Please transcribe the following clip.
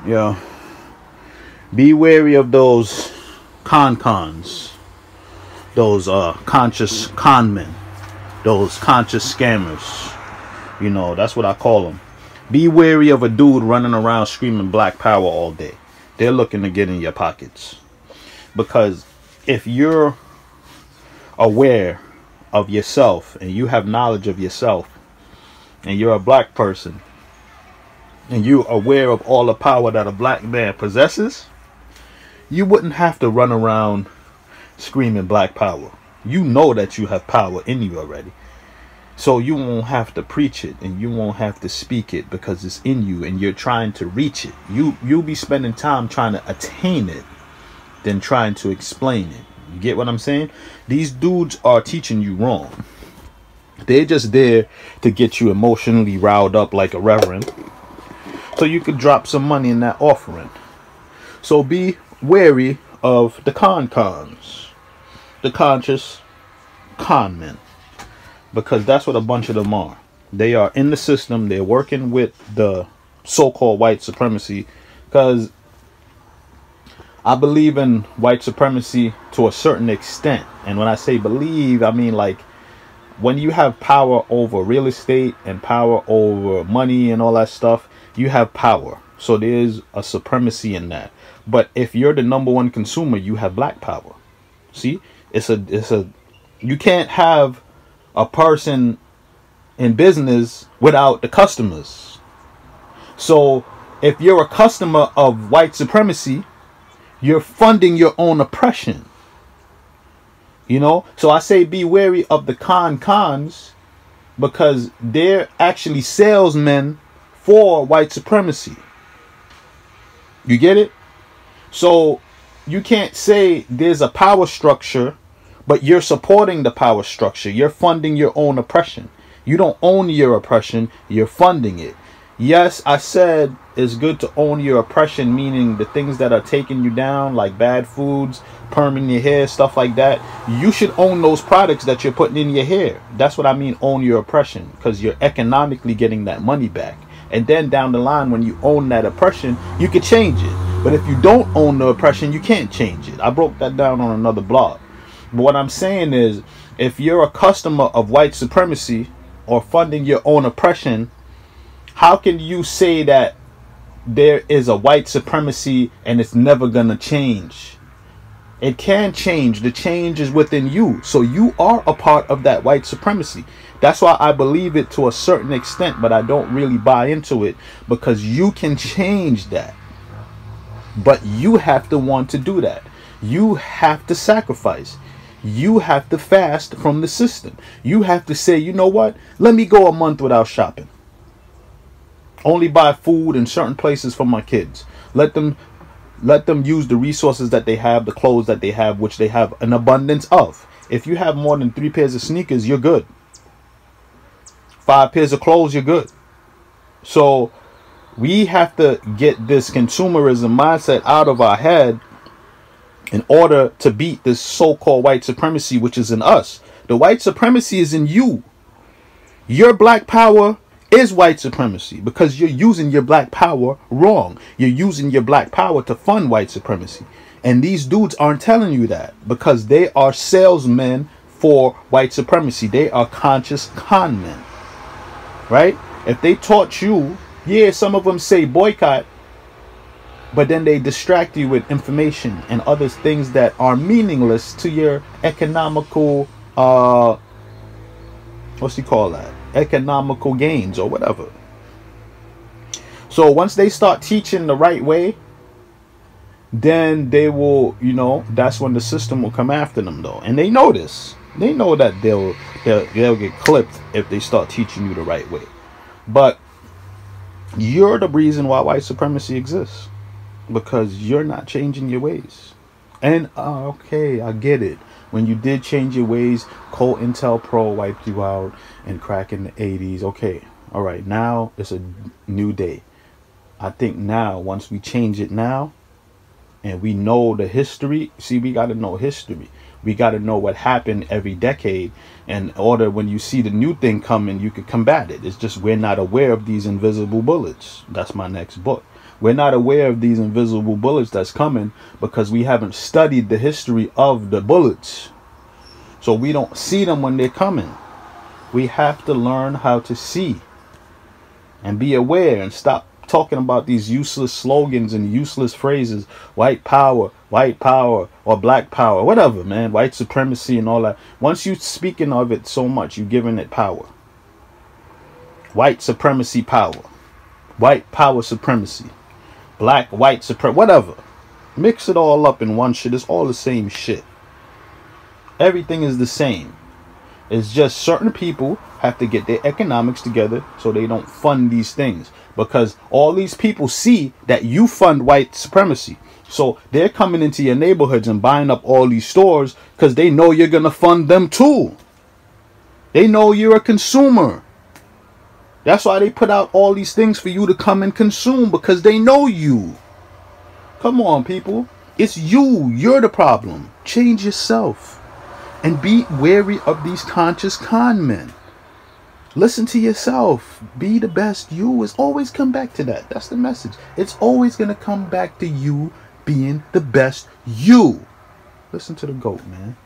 Yeah. Be wary of those cons, those conscious con men, those conscious scammers. You know, that's what I call them. Be wary of a dude running around screaming black power all day. They're looking to get in your pockets. Because if you're aware of yourself and you have knowledge of yourself and you're a black person and you're aware of all the power that a black man possesses, you wouldn't have to run around screaming black power. You know that you have power in you already. So you won't have to preach it and you won't have to speak it because it's in you and you're trying to reach it. You'll be spending time trying to attain it than trying to explain it. You get what I'm saying? These dudes are teaching you wrong. They're just there to get you emotionally riled up like a reverend, so you could drop some money in that offering. So be wary of the cons, the conscious con men, because that's what a bunch of them are. They are in the system. They're working with the so-called white supremacy, because I believe in white supremacy to a certain extent. And when I say believe, I mean like when you have power over real estate and power over money and all that stuff, you have power. So there's a supremacy in that. But if you're the number one consumer, you have black power. See, you can't have a person in business without the customers. So if you're a customer of white supremacy, you're funding your own oppression. You know, so I say be wary of the cons, because they're actually salesmen for white supremacy. You get it? So you can't say there's a power structure, but you're supporting the power structure. You're funding your own oppression. You don't own your oppression, you're funding it. Yes, I said it's good to own your oppression, meaning the things that are taking you down, like bad foods, perm in your hair, stuff like that. You should own those products that you're putting in your hair. That's what I mean, own your oppression, because you're economically getting that money back. And then down the line, when you own that oppression, you could change it. But if you don't own the oppression, you can't change it. I broke that down on another blog. But what I'm saying is, if you're a customer of white supremacy or funding your own oppression, how can you say that there is a white supremacy and it's never gonna change? It can change. The change is within you. So you are a part of that white supremacy. That's why I believe it to a certain extent, but I don't really buy into it, because you can change that. But you have to want to do that. You have to sacrifice. You have to fast from the system. You have to say, you know what? Let me go a month without shopping. Only buy food in certain places for my kids. Let them use the resources that they have, the clothes that they have, which they have an abundance of. If you have more than 3 pairs of sneakers, you're good. 5 pairs of clothes, you're good. So we have to get this consumerism mindset out of our head in order to beat this so-called white supremacy, which is in us. The white supremacy is in you. Your black power is white supremacy, because you're using your black power wrong. You're using your black power to fund white supremacy. And these dudes aren't telling you that, because they are salesmen for white supremacy. They are conscious con men. Right? If they taught you, yeah, some of them say boycott, but then they distract you with information and other things that are meaningless to your economical, what's he call that? Economical gains or whatever. So once they start teaching the right way, then they will, you know, that's when the system will come after them, though. And they know this. They know that they'll get clipped if they start teaching you the right way. But you're the reason why white supremacy exists, because you're not changing your ways. And okay, I get it. When you did change your ways, COINTELPRO wiped you out and crack in the 80s. Okay, all right, now it's a new day. I think now, once we change it now, and we know the history, see, we got to know history. We got to know what happened every decade in order when you see the new thing coming, you could combat it. It's just we're not aware of these invisible bullets. That's my next book. We're not aware of these invisible bullets that's coming because we haven't studied the history of the bullets. So we don't see them when they're coming. We have to learn how to see and be aware and stop talking about these useless slogans and useless phrases, white power, or black power, whatever, man, white supremacy and all that. Once you're speaking of it so much, you're giving it power. White supremacy power, white power supremacy, black, white supremacy, whatever. Mix it all up in one shit. It's all the same shit. Everything is the same. It's just certain people have to get their economics together so they don't fund these things. Because all these people see that you fund white supremacy. So they're coming into your neighborhoods and buying up all these stores because they know you're going to fund them too. They know you're a consumer. That's why they put out all these things for you to come and consume, because they know you. Come on, people. It's you. You're the problem. Change yourself. And be wary of these conscious con men. Listen to yourself. Be the best you. It's always come back to that. That's the message. It's always going to come back to you being the best you. Listen to the GOAT, man.